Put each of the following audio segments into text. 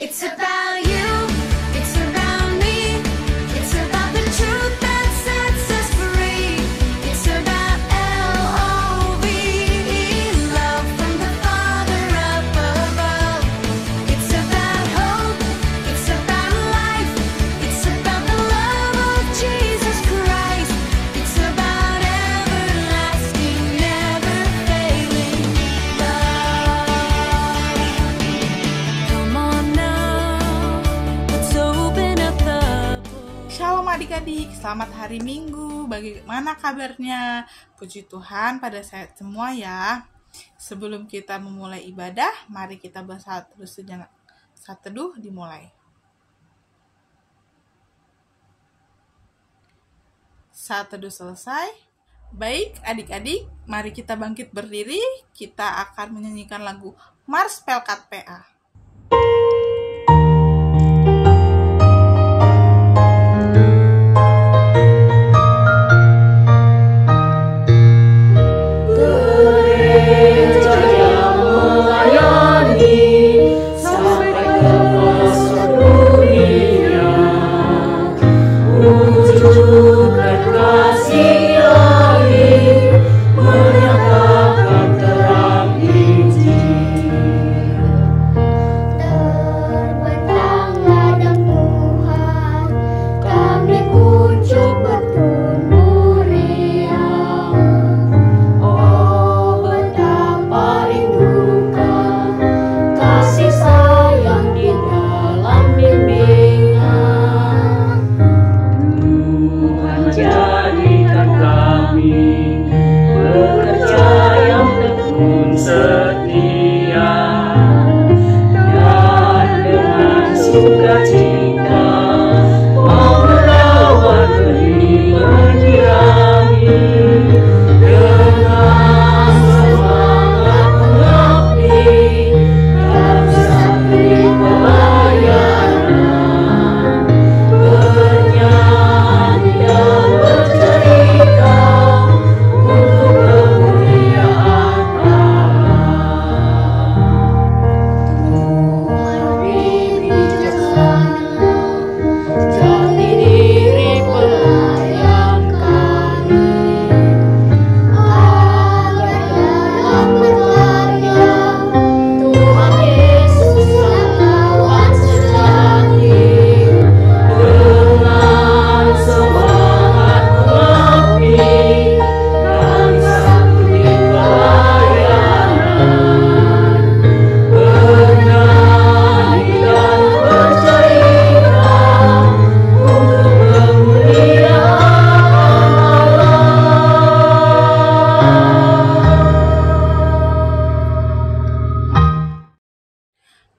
It's about you, it's about me, it's about the truth that sets us free. It's about L-O-V-E, love from the Father up above. It's about hope, it's about life, it's about the love of Jesus Christ. It's about everlasting, never failing love. Come on now, let's open up the book. Shalom adik-adik, selamat hari Minggu. Bagaimana kabarnya? Puji Tuhan pada saat semua ya. Sebelum kita memulai ibadah, mari kita bersatu sejenak. Saat teduh dimulai. Saat teduh selesai. Baik adik-adik, mari kita bangkit berdiri. Kita akan menyanyikan lagu Mars Pelkat PA.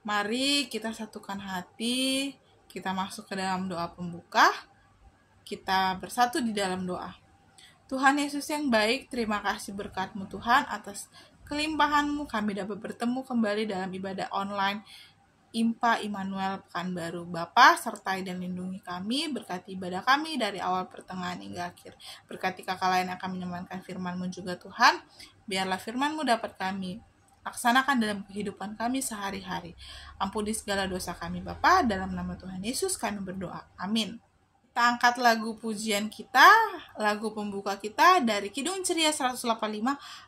Mari kita satukan hati, kita masuk ke dalam doa pembuka, kita bersatu di dalam doa. Tuhan Yesus yang baik, terima kasih berkat-Mu Tuhan atas kelimpahan-Mu kami dapat bertemu kembali dalam ibadah online IMPA Immanuel Pekanbaru. Bapa, sertai dan lindungi kami, berkati ibadah kami dari awal pertengahan hingga akhir. Berkati kakak lain yang akan menyampaikan firman-Mu juga Tuhan, biarlah firman-Mu dapat kami laksanakan dalam kehidupan kami sehari-hari. Ampuni segala dosa kami Bapa, dalam nama Tuhan Yesus kami berdoa. Amin. Kita angkat lagu pujian kita, lagu pembuka kita dari Kidung Ceria 185,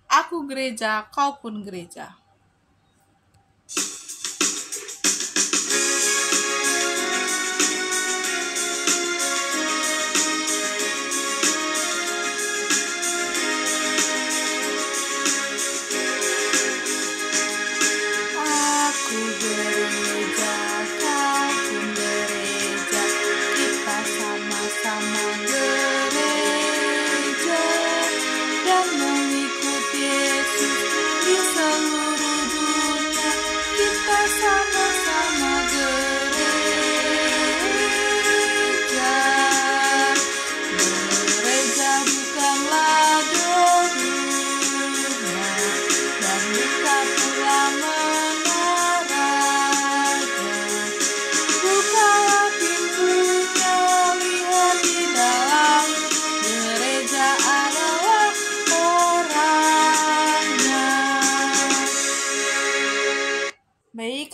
Aku Gereja, Kau Pun Gereja. Gereja dan mengikuti Yesus di seluruh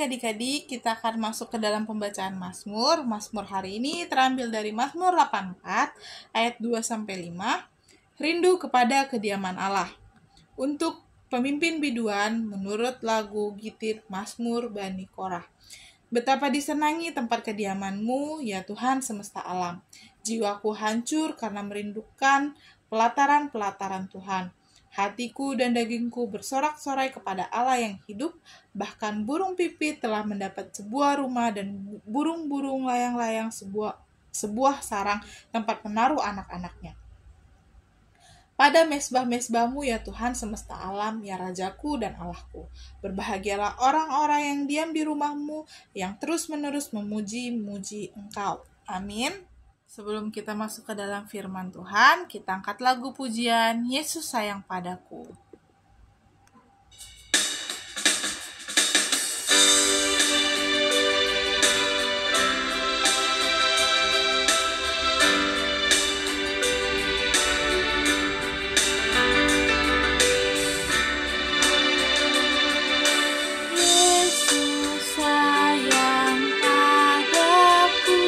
adik-adik, kita akan masuk ke dalam pembacaan Mazmur. Mazmur hari ini terambil dari Mazmur 84 ayat 2-5. Rindu kepada kediaman Allah. Untuk pemimpin biduan menurut lagu Gitir Mazmur Bani Korah. Betapa disenangi tempat kediaman-Mu, ya Tuhan semesta alam. Jiwaku hancur karena merindukan pelataran-pelataran Tuhan. Hatiku dan dagingku bersorak-sorai kepada Allah yang hidup. Bahkan burung pipit telah mendapat sebuah rumah dan burung-burung layang-layang sebuah sarang tempat menaruh anak-anaknya. Pada mesbah-mesbah-Mu ya Tuhan semesta alam, ya Rajaku dan Allahku. Berbahagialah orang-orang yang diam di rumah-Mu, yang terus-menerus memuji-muji Engkau. Amin. Sebelum kita masuk ke dalam firman Tuhan, kita angkat lagu pujian Yesus Sayang Padaku. Yesus sayang padaku,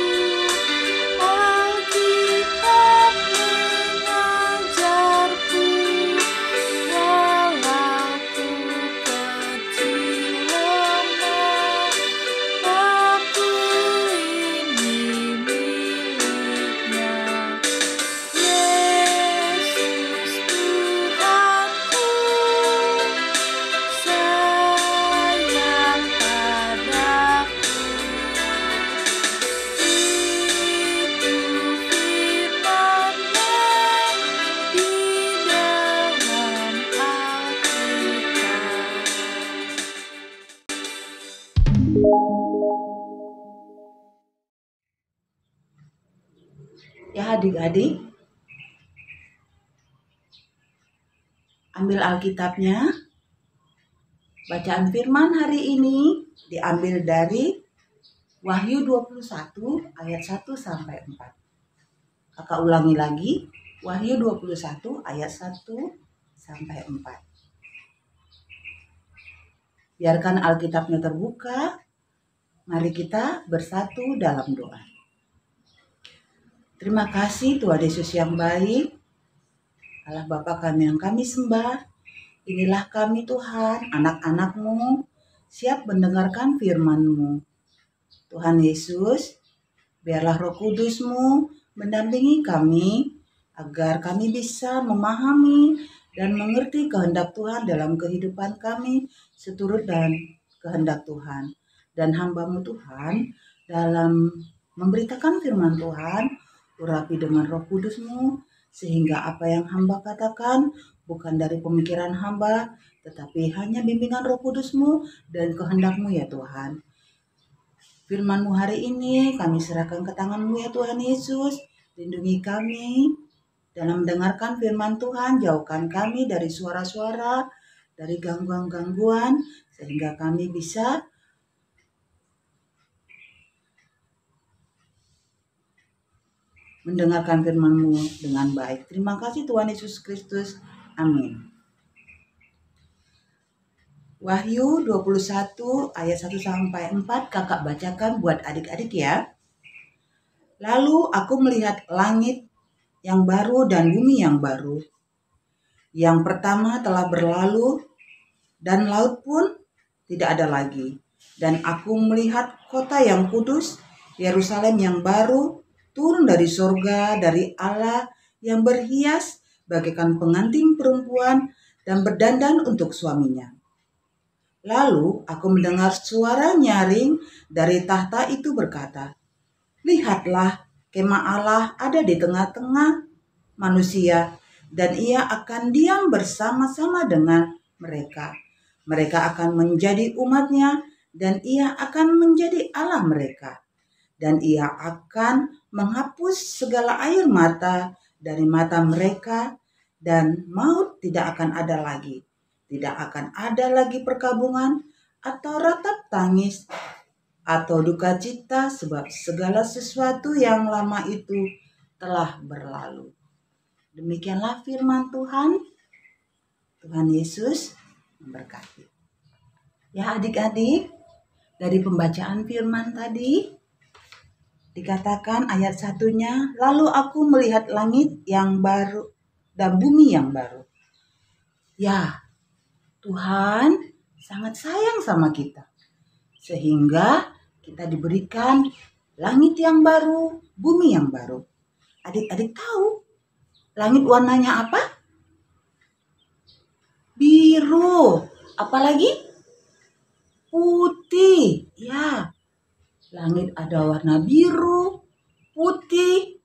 Alkitab mengajarku, walau ku kecil lemah, aku ini miliknya. Yesus Tuhanku, sayang padaku. Itu firman-Nya di dalam Alkitab. Ya adik-adik, ambil Alkitabnya. Bacaan firman hari ini diambil dari Wahyu 21 ayat 1-4. Kakak ulangi lagi, Wahyu 21 ayat 1-4. Biarkan Alkitabnya terbuka. Mari kita bersatu dalam doa. Terima kasih Tuhan Yesus yang baik, Allah Bapa kami yang kami sembah. Inilah kami Tuhan, anak-anak-Mu, siap mendengarkan firman-Mu. Tuhan Yesus, biarlah Roh Kudus-Mu mendampingi kami, agar kami bisa memahami dan mengerti kehendak Tuhan dalam kehidupan kami, seturut dan kehendak Tuhan. Dan hamba-Mu Tuhan, dalam memberitakan firman Tuhan, urapi dengan Roh Kudus-Mu, sehingga apa yang hamba katakan bukan dari pemikiran hamba, tetapi hanya bimbingan Roh Kudus-Mu dan kehendak-Mu ya Tuhan. Firman-Mu hari ini kami serahkan ke tangan-Mu ya Tuhan Yesus. Lindungi kami dalam mendengarkan firman Tuhan, jauhkan kami dari suara-suara, dari gangguan-gangguan, sehingga kami bisa mendengarkan firman-Mu dengan baik. Terima kasih Tuhan Yesus Kristus. Amin. Wahyu 21 ayat 1-4 kakak bacakan buat adik-adik ya. Lalu aku melihat langit yang baru dan bumi yang baru. Yang pertama telah berlalu dan laut pun tidak ada lagi. Dan aku melihat kota yang kudus, Yerusalem yang baru, turun dari surga dari Allah yang berhias bagaikan pengantin perempuan dan berdandan untuk suaminya. Lalu aku mendengar suara nyaring dari tahta itu berkata, "Lihatlah, kemah Allah ada di tengah-tengah manusia, dan ia akan diam bersama-sama dengan mereka. Mereka akan menjadi umatnya, dan ia akan menjadi Allah mereka. Dan ia akan menghapus segala air mata dari mata mereka, dan maut tidak akan ada lagi. Tidak akan ada lagi perkabungan atau ratap tangis atau duka cita, sebab segala sesuatu yang lama itu telah berlalu." Demikianlah firman Tuhan. Tuhan Yesus memberkati. Ya adik-adik, Dari pembacaan firman tadi, dikatakan ayat 1-nya, lalu aku melihat langit yang baru dan bumi yang baru. Ya, Tuhan sangat sayang sama kita. Sehingga kita diberikan langit yang baru, bumi yang baru. Adik-adik tahu langit warnanya apa? Biru. Apalagi? Putih. Ya, langit ada warna biru, putih,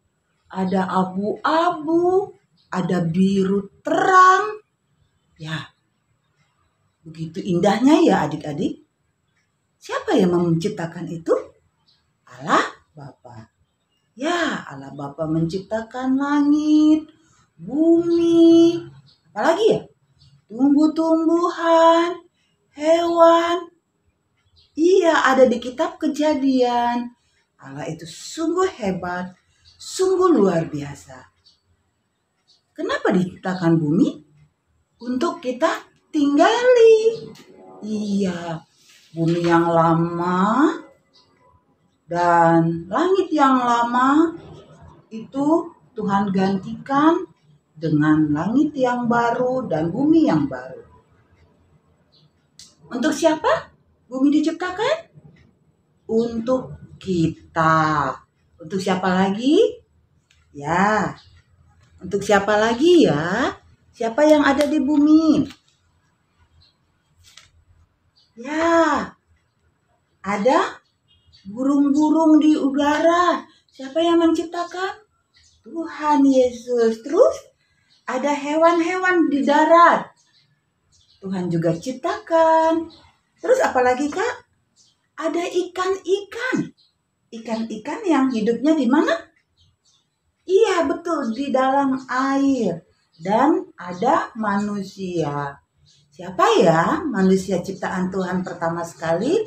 ada abu-abu, ada biru terang. Ya, begitu indahnya ya adik-adik. Siapa yang menciptakan itu? Allah Bapa. Ya, Allah Bapa menciptakan langit, bumi, apalagi ya? Tumbuh-tumbuhan, hewan. Iya, ada di kitab Kejadian. Allah itu sungguh hebat, sungguh luar biasa. Kenapa diciptakan bumi? Untuk kita tinggali. Iya, bumi yang lama dan langit yang lama itu Tuhan gantikan dengan langit yang baru dan bumi yang baru. Untuk siapa bumi diciptakan? Untuk kita. Untuk siapa lagi? Ya, untuk siapa lagi ya? Siapa yang ada di bumi? Ya, ada burung-burung di udara. Siapa yang menciptakan? Tuhan Yesus. Terus ada hewan-hewan di darat. Tuhan juga ciptakan. Terus apalagi Kak? Ada ikan-ikan. Ikan-ikan yang hidupnya di mana? Iya, betul, di dalam air. Dan ada manusia. Siapa ya manusia ciptaan Tuhan pertama sekali?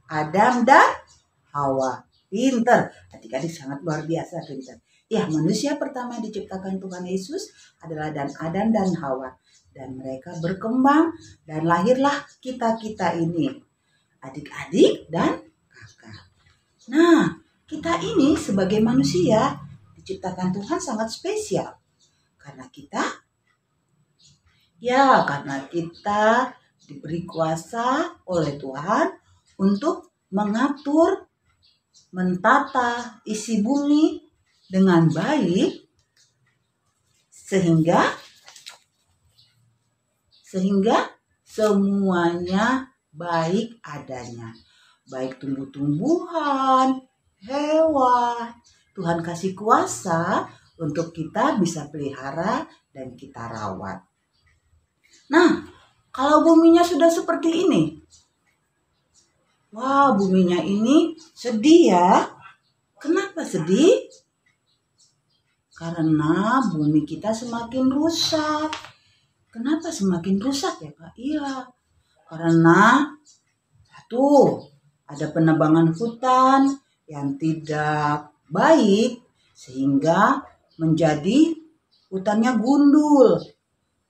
Adam dan Hawa. Pinter. Adik-adik sangat luar biasa pinter. Ya, manusia pertama diciptakan Tuhan Yesus adalah Adam dan Hawa. Dan mereka berkembang dan lahirlah kita-kita ini. Adik-adik dan kakak. Nah, kita ini sebagai manusia diciptakan Tuhan sangat spesial. Karena kita diberi kuasa oleh Tuhan untuk mengatur, mentata isi bumi dengan baik sehingga semuanya baik adanya. Baik tumbuh-tumbuhan, hewan. Tuhan kasih kuasa untuk kita bisa pelihara dan kita rawat. Nah, kalau buminya sudah seperti ini. Wah, buminya ini sedih ya. Kenapa sedih? Karena bumi kita semakin rusak. Kenapa semakin rusak ya Kak? Iya, karena ada penebangan hutan yang tidak baik sehingga menjadi hutannya gundul.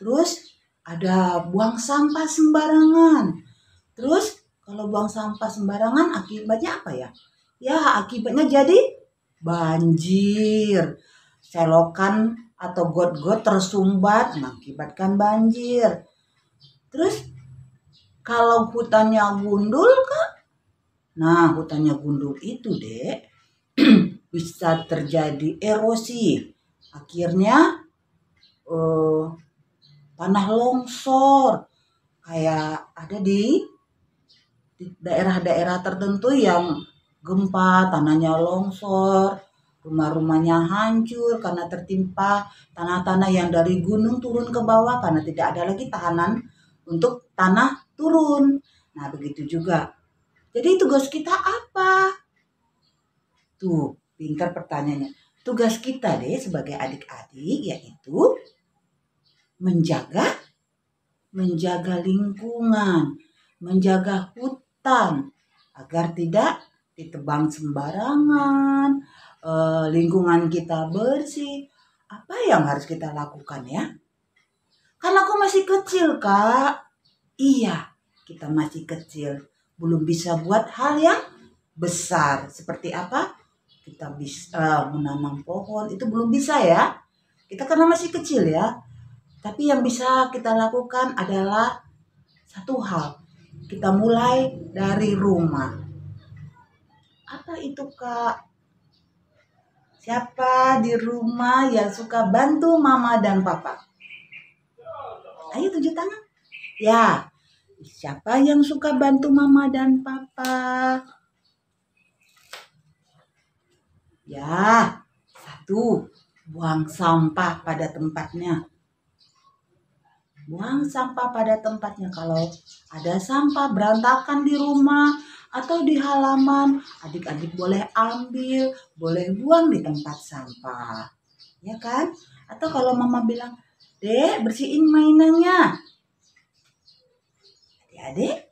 Terus ada buang sampah sembarangan. Terus kalau buang sampah sembarangan akibatnya apa ya? Ya, akibatnya jadi banjir. Selokan atau got-got tersumbat mengakibatkan banjir. Terus kalau hutannya gundul Kak? Nah, hutannya gundul itu Dek bisa terjadi erosi. Akhirnya tanah longsor. Kayak ada di daerah-daerah tertentu yang gempa, tanahnya longsor, rumah-rumahnya hancur karena tertimpa tanah-tanah yang dari gunung turun ke bawah karena tidak ada lagi tahanan untuk tanah turun. Nah, begitu juga. Jadi tugas kita apa? Tuh, pintar pertanyaannya. Tugas kita deh sebagai adik-adik yaitu menjaga lingkungan, menjaga hutan agar tidak ditebang sembarangan, lingkungan kita bersih. Apa yang harus kita lakukan ya? Karena aku masih kecil Kak. Iya, kita masih kecil. belum bisa buat hal yang besar. Seperti apa? Kita bisa menanam pohon, itu belum bisa ya. Kita karena masih kecil ya. Tapi yang bisa kita lakukan adalah satu hal. Kita mulai dari rumah. Apa itu, Kak? Siapa di rumah yang suka bantu mama dan papa? Ayo tunjuk tangan. Ya, siapa yang suka bantu mama dan papa? Ya, satu, buang sampah pada tempatnya. Buang sampah pada tempatnya. Kalau ada sampah berantakan di rumah atau di halaman, adik-adik boleh ambil, boleh buang di tempat sampah. Ya kan? Atau kalau mama bilang, "Dek, bersihin mainannya." Adik-adik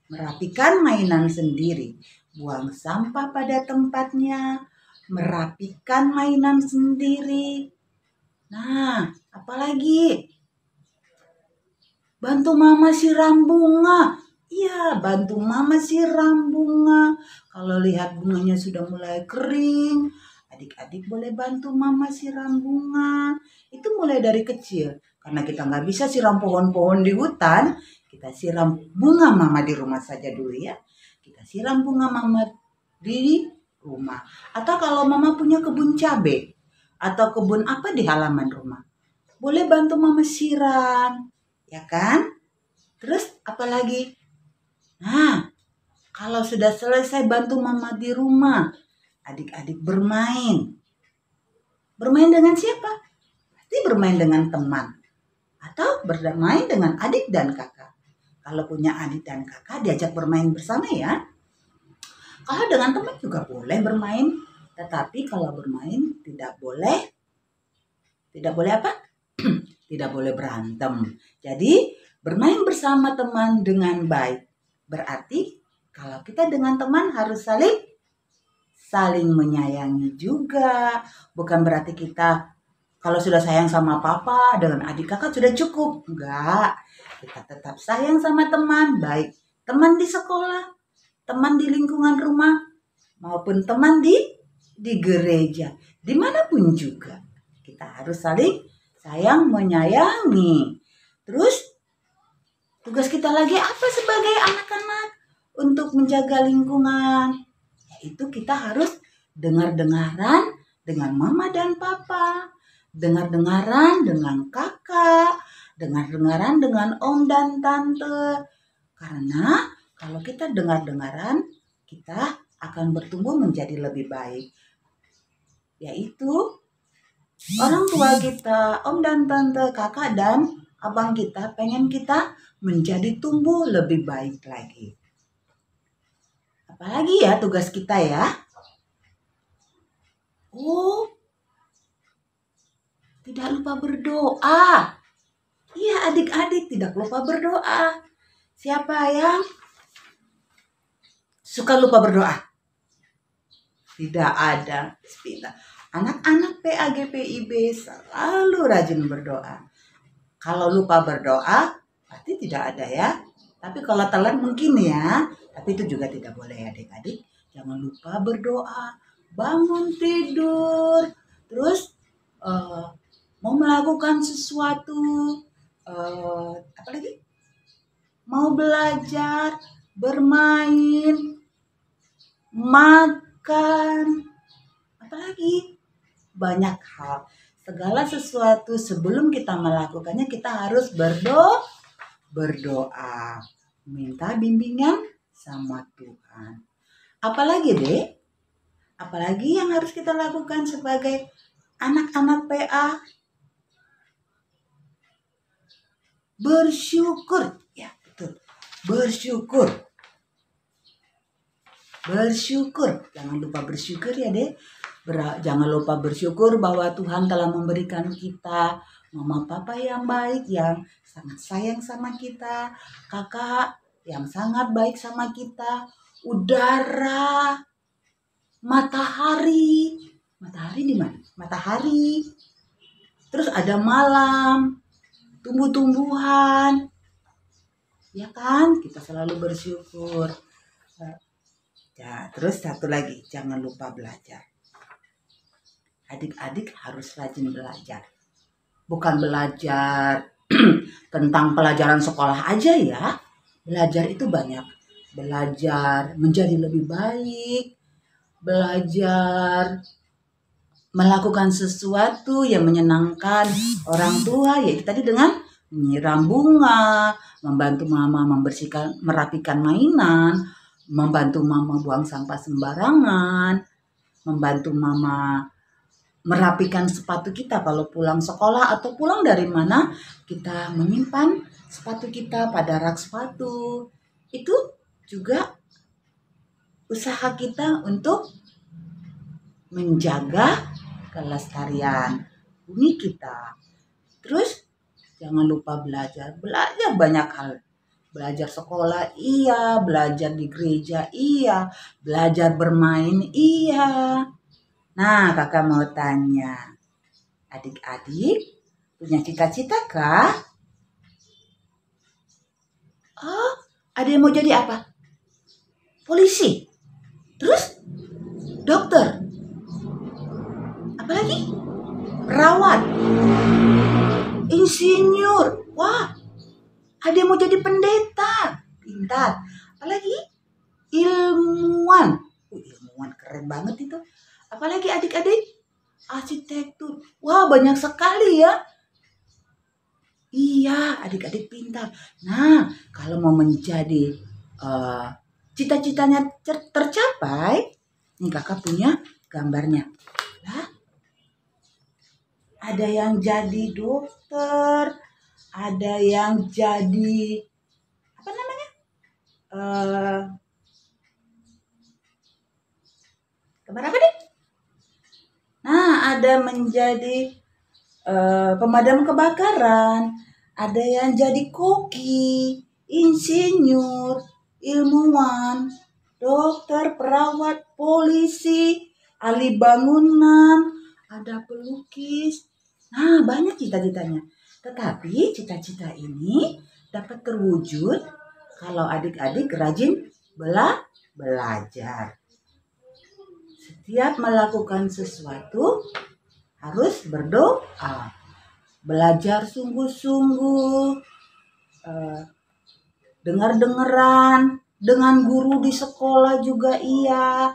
merapikan mainan sendiri. Buang sampah pada tempatnya, merapikan mainan sendiri. Nah, apalagi? Bantu mama siram bunga. Iya, bantu mama siram bunga. Kalau lihat bunganya sudah mulai kering, adik-adik boleh bantu mama siram bunga. Itu mulai dari kecil. Karena kita nggak bisa siram pohon-pohon di hutan, kita siram bunga mama di rumah saja dulu ya. Kita siram bunga mama di rumah. Atau kalau mama punya kebun cabai atau kebun apa di halaman rumah, boleh bantu mama siram. Ya kan? Terus apa lagi? Nah, kalau sudah selesai bantu mama di rumah, adik-adik bermain. Bermain dengan siapa? Pasti bermain dengan teman. Atau bermain dengan adik dan kakak. Kalau punya adik dan kakak, diajak bermain bersama ya. Kalau dengan teman juga boleh bermain. Tetapi kalau bermain tidak boleh apa? Tidak boleh berantem. Jadi bermain bersama teman dengan baik. Berarti kalau kita dengan teman harus saling menyayangi juga. Bukan berarti kita kalau sudah sayang sama papa dengan adik kakak sudah cukup. Enggak. Kita tetap sayang sama teman. Baik teman di sekolah, teman di lingkungan rumah, maupun teman di gereja. Dimanapun juga. Kita harus saling sayang menyayangi. Terus tugas kita lagi apa sebagai anak-anak untuk menjaga lingkungan? Yaitu kita harus dengar-dengaran dengan mama dan papa, dengar-dengaran dengan kakak, dengar-dengaran dengan om dan tante. Karena kalau kita dengar-dengaran, kita akan bertumbuh menjadi lebih baik. Yaitu orang tua kita, om dan tante, kakak dan abang kita pengen kita menjadi tumbuh lebih baik lagi. Apalagi ya tugas kita ya? Oh, tidak lupa berdoa. Iya adik-adik tidak lupa berdoa. Siapa yang suka lupa berdoa? Tidak ada. Bismillah. Anak-anak PAGPIB selalu rajin berdoa. Kalau lupa berdoa, pasti tidak ada ya. Tapi kalau telat mungkin ya. Tapi itu juga tidak boleh ya adik-adik. Jangan lupa berdoa. Bangun tidur. Terus mau melakukan sesuatu. Apa lagi? Mau belajar, bermain, makan. Apa lagi? Banyak hal. Segala sesuatu sebelum kita melakukannya kita harus berdoa. Minta bimbingan sama Tuhan. Apalagi deh? Apalagi yang harus kita lakukan sebagai anak-anak PA? Bersyukur. Ya betul. Bersyukur. Jangan lupa bersyukur ya deh. Jangan lupa bersyukur bahwa Tuhan telah memberikan kita mama papa yang baik, yang sangat sayang sama kita, kakak yang sangat baik sama kita, udara, matahari di mana? Matahari. Terus ada malam, tumbuh-tumbuhan. Ya kan? Kita selalu bersyukur. Ya, terus satu lagi, jangan lupa belajar. Adik-adik harus rajin belajar. Bukan belajar tentang pelajaran sekolah aja ya. Belajar itu banyak. Belajar menjadi lebih baik. Belajar melakukan sesuatu yang menyenangkan orang tua, yaitu tadi dengan menyiram bunga, membantu mama membersihkan, merapikan mainan, membantu mama buang sampah sembarangan, membantu mama merapikan sepatu kita kalau pulang sekolah atau pulang dari mana, kita menyimpan sepatu kita pada rak sepatu. Itu juga usaha kita untuk menjaga kelestarian bumi kita. Terus jangan lupa belajar. Belajar banyak hal. Belajar sekolah iya, belajar di gereja iya, belajar bermain iya. Nah, kakak mau tanya, adik-adik punya cita-cita kah? Oh, ada yang mau jadi apa? Polisi. Terus dokter. Apalagi? Perawat. Insinyur. Wah, ada yang mau jadi pendeta. Pintar. Apalagi? Ilmuwan. Ilmuwan keren banget itu. Apalagi adik-adik? Arsitektur. Wah, banyak sekali ya. Iya, adik-adik pintar. Nah, kalau mau menjadi cita-citanya tercapai, nih kakak punya gambarnya. Lah, ada yang jadi dokter, ada yang jadi apa namanya? Gambar apa deh? Nah, ada menjadi pemadam kebakaran, ada yang jadi koki, insinyur, ilmuwan, dokter, perawat, polisi, ahli bangunan, ada pelukis. Nah, banyak cita-citanya. Tetapi cita-cita ini dapat terwujud kalau adik-adik rajin belajar. Setiap melakukan sesuatu harus berdoa. Belajar sungguh-sungguh. Dengar-dengeran. Dengan guru di sekolah juga iya.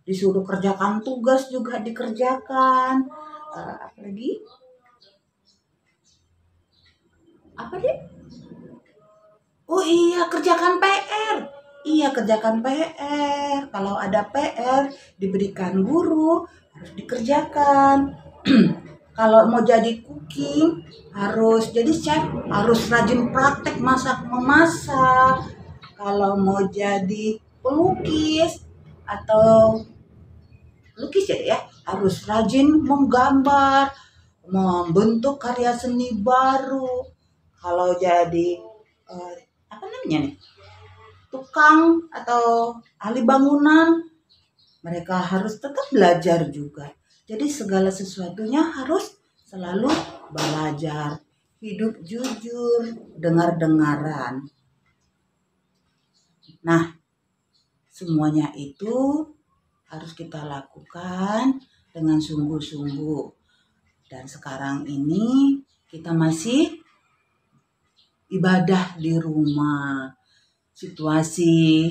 Disuruh kerjakan tugas juga dikerjakan. Apalagi? Apa deh? Oh iya, kerjakan PR. Iya, kerjakan PR. Kalau ada PR diberikan guru, harus dikerjakan. Kalau mau jadi cooking, harus jadi chef, harus rajin praktek masak-memasak. Kalau mau jadi pelukis atau lukis ya, harus rajin menggambar, membentuk karya seni baru. Kalau jadi apa namanya nih, tukang atau ahli bangunan, mereka harus tetap belajar juga. Jadi segala sesuatunya harus selalu belajar, hidup jujur, dengar-dengaran. Nah, semuanya itu harus kita lakukan dengan sungguh-sungguh. Dan sekarang ini kita masih ibadah di rumah. Situasi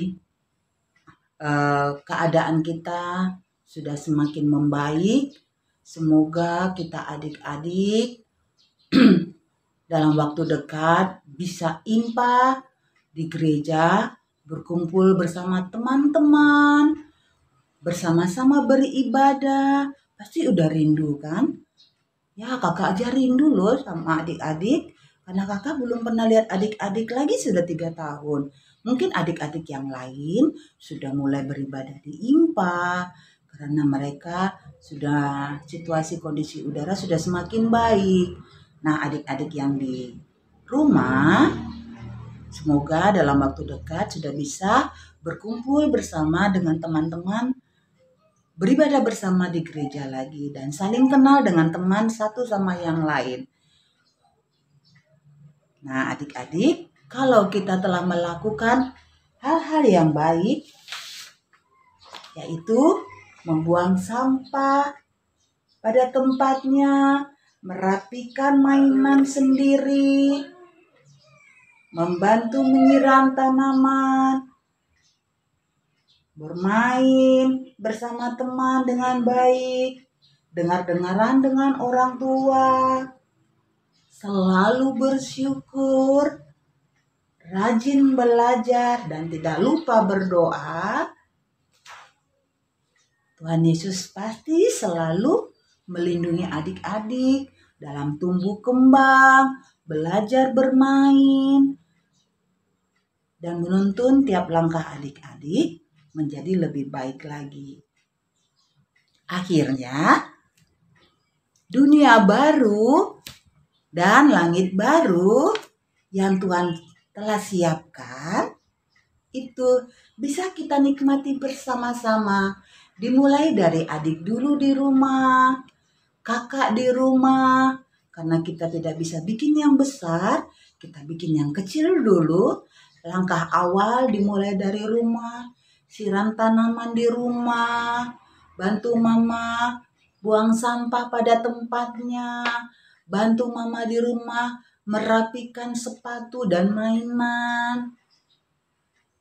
keadaan kita sudah semakin membaik. Semoga kita adik-adik dalam waktu dekat bisa impa di gereja, berkumpul bersama teman-teman, bersama-sama beribadah. Pasti udah rindu kan? Ya, kakak aja rindu loh sama adik-adik. Karena kakak belum pernah lihat adik-adik lagi sudah 3 tahun. Mungkin adik-adik yang lain sudah mulai beribadah di IMPA. Karena mereka sudah situasi kondisi udara sudah semakin baik. Nah, adik-adik yang di rumah, semoga dalam waktu dekat sudah bisa berkumpul bersama dengan teman-teman, beribadah bersama di gereja lagi, dan saling kenal dengan teman satu sama yang lain. Nah, adik-adik, kalau kita telah melakukan hal-hal yang baik, yaitu membuang sampah pada tempatnya, merapikan mainan sendiri, membantu menyiram tanaman, bermain bersama teman dengan baik, dengar-dengaran dengan orang tua, selalu bersyukur, rajin belajar, dan tidak lupa berdoa, Tuhan Yesus pasti selalu melindungi adik-adik dalam tumbuh kembang, belajar bermain, dan menuntun tiap langkah adik-adik menjadi lebih baik lagi. Akhirnya, dunia baru dan langit baru yang Tuhan telah siapkan itu bisa kita nikmati bersama-sama. Dimulai dari adik dulu di rumah, kakak di rumah, karena kita tidak bisa bikin yang besar, kita bikin yang kecil dulu. Langkah awal dimulai dari rumah, siram tanaman di rumah, bantu mama buang sampah pada tempatnya, bantu mama di rumah merapikan sepatu dan mainan,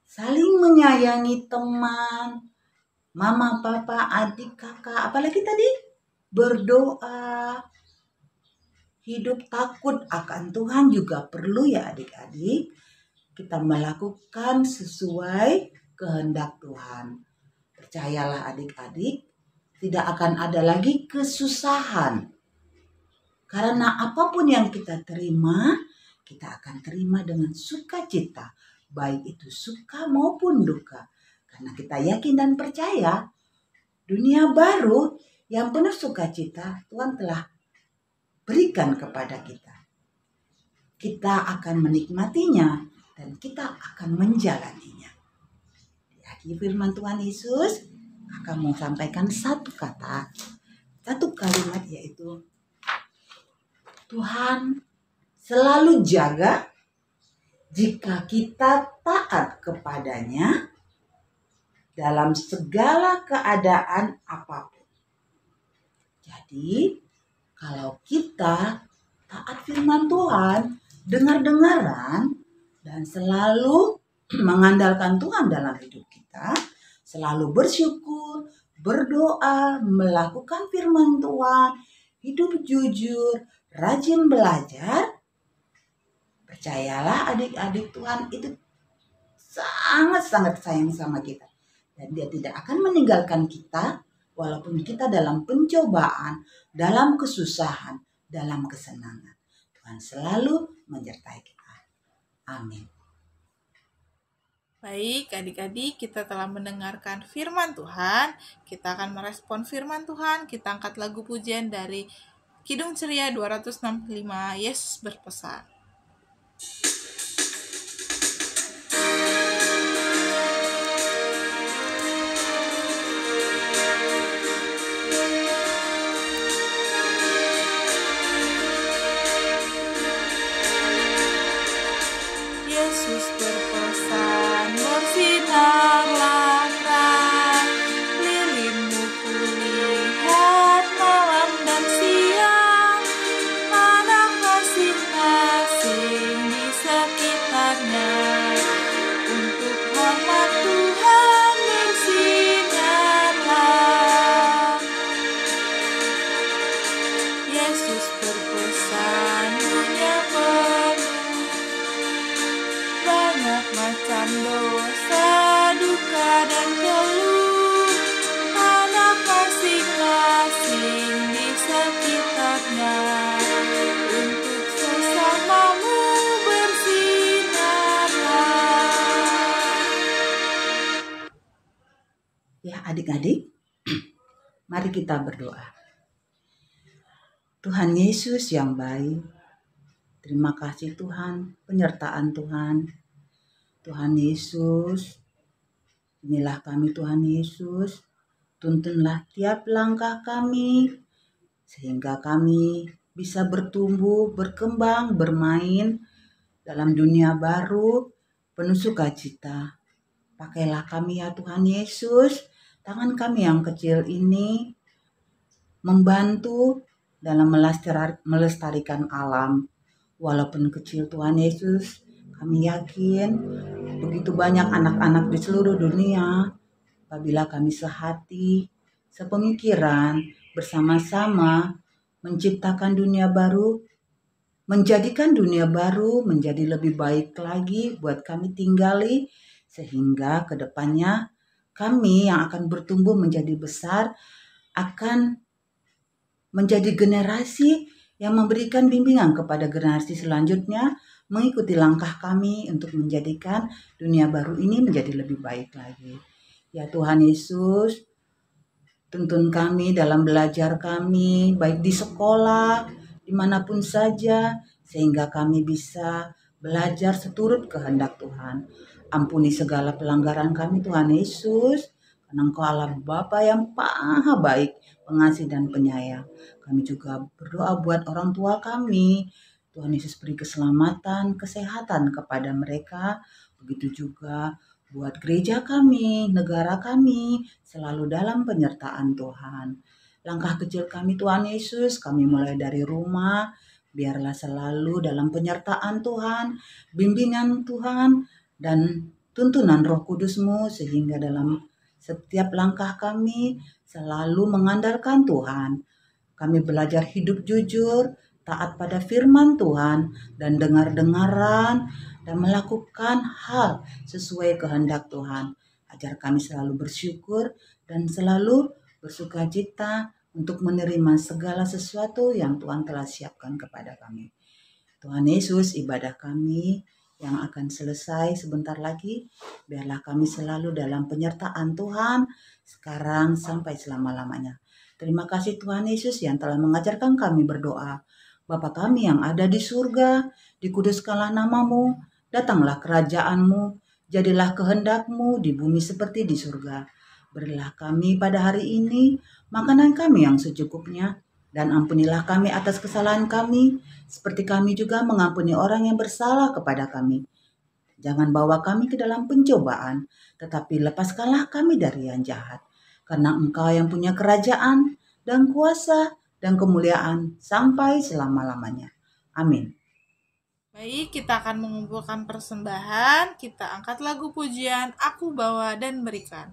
saling menyayangi teman, mama, papa, adik, kakak, apalagi tadi berdoa. Hidup takut akan Tuhan juga perlu ya adik-adik. Kita melakukan sesuai kehendak Tuhan. Percayalah adik-adik, tidak akan ada lagi kesusahan. Karena apapun yang kita terima, kita akan terima dengan sukacita. Baik itu suka maupun duka. Karena kita yakin dan percaya, dunia baru yang penuh sukacita Tuhan telah berikan kepada kita. Kita akan menikmatinya dan kita akan menjalaninya. Di akhir firman Tuhan Yesus, kakak mau sampaikan satu kata, satu kalimat, yaitu Tuhan selalu jaga jika kita taat kepadanya dalam segala keadaan apapun. Jadi, kalau kita taat firman Tuhan, dengar-dengaran, dan selalu mengandalkan Tuhan dalam hidup kita, selalu bersyukur, berdoa, melakukan firman Tuhan, hidup jujur, rajin belajar, percayalah adik-adik, Tuhan itu sangat-sangat sayang sama kita. Dan Dia tidak akan meninggalkan kita walaupun kita dalam pencobaan, dalam kesusahan, dalam kesenangan. Tuhan selalu menyertai kita. Amin. Baik, adik-adik, kita telah mendengarkan firman Tuhan. Kita akan merespon firman Tuhan. Kita angkat lagu pujian dari Kidung Ceria 265, Yesus berpesan. Yesus berpesan, bersinarlah terang, lilinmu kulihat malam dan siang, ada masing-masing di sekitarnya, untuk hormat Tuhan bersinarlah. Yesus berpesan, dunia penuh banyak macam dosa, duka, dan keluh, anak masing-masing di sekitarnya, untuk sesamamu bersinarlah. Ya adik-adik, mari kita berdoa. Tuhan Yesus yang baik, terima kasih Tuhan, penyertaan Tuhan. Tuhan Yesus, inilah kami Tuhan Yesus, tuntunlah tiap langkah kami, sehingga kami bisa bertumbuh, berkembang, bermain dalam dunia baru penuh sukacita. Pakailah kami ya Tuhan Yesus, tangan kami yang kecil ini membantu dalam melestarikan alam. Walaupun kecil Tuhan Yesus, kami yakin begitu banyak anak-anak di seluruh dunia, apabila kami sehati, sepemikiran, bersama-sama menciptakan dunia baru, menjadikan dunia baru menjadi lebih baik lagi buat kami tinggali, sehingga kedepannya kami yang akan bertumbuh menjadi besar akan menjadi generasi yang memberikan bimbingan kepada generasi selanjutnya, mengikuti langkah kami untuk menjadikan dunia baru ini menjadi lebih baik lagi. Ya Tuhan Yesus, tuntun kami dalam belajar kami, baik di sekolah, dimanapun saja, sehingga kami bisa belajar seturut kehendak Tuhan. Ampuni segala pelanggaran kami Tuhan Yesus, karena Engkau Allah Bapa yang maha baik, pengasih dan penyayang. Kami juga berdoa buat orang tua kami. Tuhan Yesus beri keselamatan, kesehatan kepada mereka. Begitu juga buat gereja kami, negara kami, selalu dalam penyertaan Tuhan. Langkah kecil kami Tuhan Yesus, kami mulai dari rumah, biarlah selalu dalam penyertaan Tuhan, bimbingan Tuhan, dan tuntunan Roh Kudus-Mu, sehingga dalam setiap langkah kami selalu mengandalkan Tuhan. Kami belajar hidup jujur, taat pada firman Tuhan, dan dengar-dengaran, dan melakukan hal sesuai kehendak Tuhan. Ajar kami selalu bersyukur dan selalu bersukacita untuk menerima segala sesuatu yang Tuhan telah siapkan kepada kami. Tuhan Yesus, ibadah kami yang akan selesai sebentar lagi, biarlah kami selalu dalam penyertaan Tuhan, sekarang sampai selama-lamanya. Terima kasih Tuhan Yesus yang telah mengajarkan kami berdoa. Bapa kami yang ada di surga, dikuduskanlah namamu, datanglah kerajaan-Mu, jadilah kehendak-Mu di bumi seperti di surga. Berilah kami pada hari ini makanan kami yang secukupnya, dan ampunilah kami atas kesalahan kami, seperti kami juga mengampuni orang yang bersalah kepada kami. Jangan bawa kami ke dalam pencobaan, tetapi lepaskanlah kami dari yang jahat. Karena Engkau yang punya kerajaan dan kuasa dan kemuliaan sampai selama-lamanya. Amin. Baik, kita akan mengumpulkan persembahan. Kita angkat lagu pujian, Aku Bawa dan Berikan.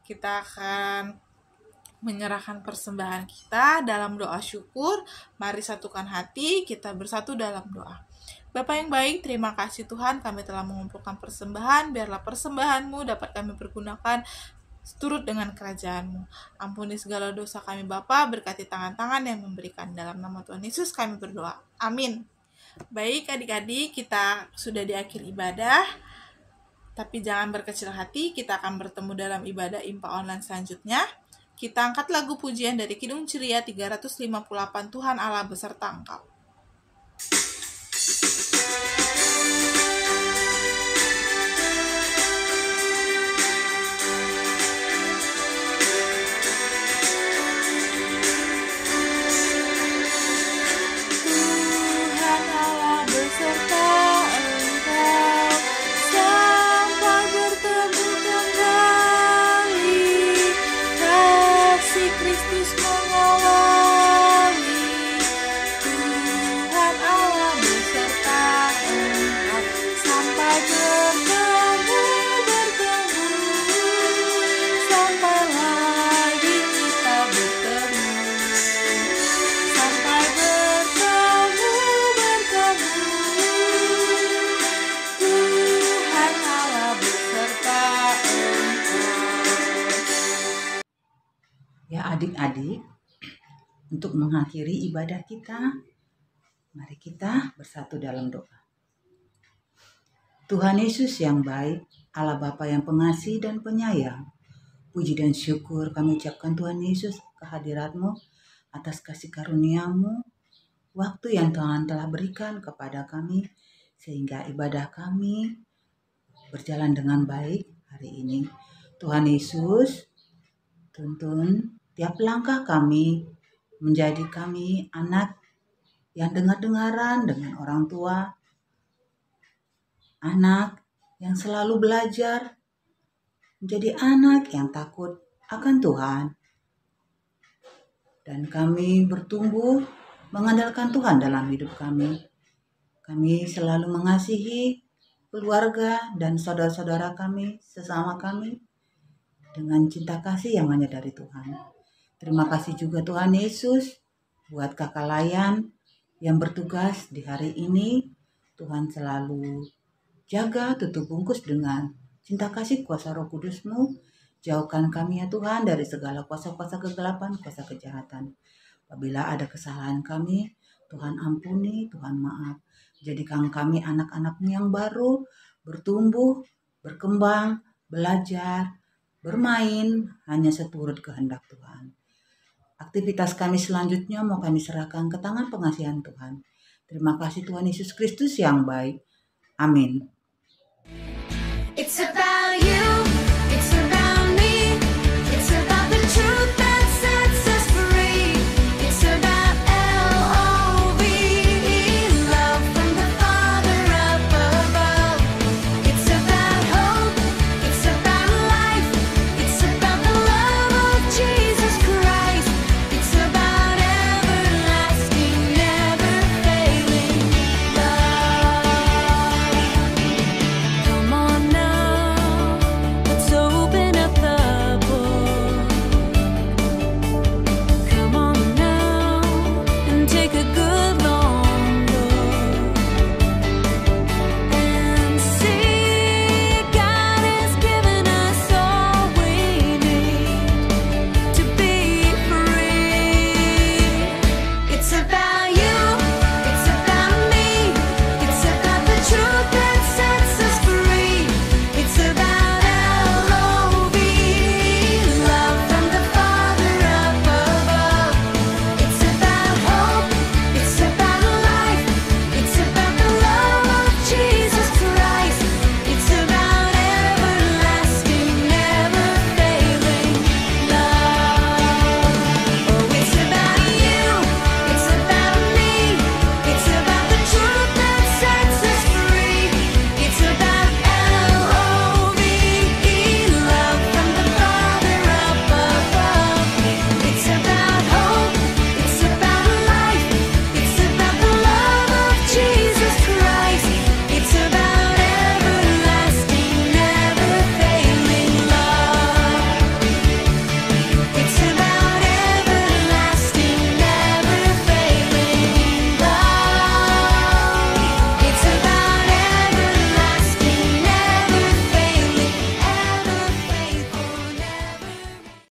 Kita akan menyerahkan persembahan kita dalam doa syukur. Mari satukan hati, kita bersatu dalam doa. Bapa yang baik, terima kasih Tuhan kami telah mengumpulkan persembahan. Biarlah persembahan-Mu dapat kami pergunakan seturut dengan kerajaan-Mu. Ampuni segala dosa kami Bapa, berkati tangan-tangan yang memberikan. Dalam nama Tuhan Yesus kami berdoa. Amin. Baik adik-adik, kita sudah di akhir ibadah. Tapi jangan berkecil hati, kita akan bertemu dalam ibadah IMPA online selanjutnya. Kita angkat lagu pujian dari Kidung Ceria 358, Tuhan Allah beserta Engkau. Tuhan Allah beserta Engkau, sampai bertemu kembali, kasih Kristus mengawali. Tuhan Allah beserta adik-adik, untuk mengakhiri ibadah kita, mari kita bersatu dalam doa. Tuhan Yesus yang baik, Allah Bapa yang pengasih dan penyayang, puji dan syukur kami ucapkan Tuhan Yesus kehadirat-Mu atas kasih karunia-Mu, waktu yang Tuhan telah berikan kepada kami, sehingga ibadah kami berjalan dengan baik hari ini. Tuhan Yesus, tuntun tiap langkah kami, menjadi kami anak yang dengar-dengaran dengan orang tua, anak yang selalu belajar, menjadi anak yang takut akan Tuhan. Dan kami bertumbuh mengandalkan Tuhan dalam hidup kami. Kami selalu mengasihi keluarga dan saudara-saudara kami, sesama kami, dengan cinta kasih yang hanya dari Tuhan. Terima kasih juga Tuhan Yesus buat kakak Layan yang bertugas di hari ini. Tuhan selalu jaga, tutup bungkus dengan cinta kasih kuasa Roh Kudus-Mu. Jauhkan kami ya Tuhan dari segala kuasa-kuasa kegelapan, kuasa kejahatan. Apabila ada kesalahan kami, Tuhan ampuni, Tuhan maaf. Jadikan kami anak-anak-Mu yang baru, bertumbuh, berkembang, belajar, bermain, hanya seturut kehendak Tuhan. Aktivitas kami selanjutnya mau kami serahkan ke tangan pengasihan Tuhan. Terima kasih Tuhan Yesus Kristus yang baik. Amin. It's about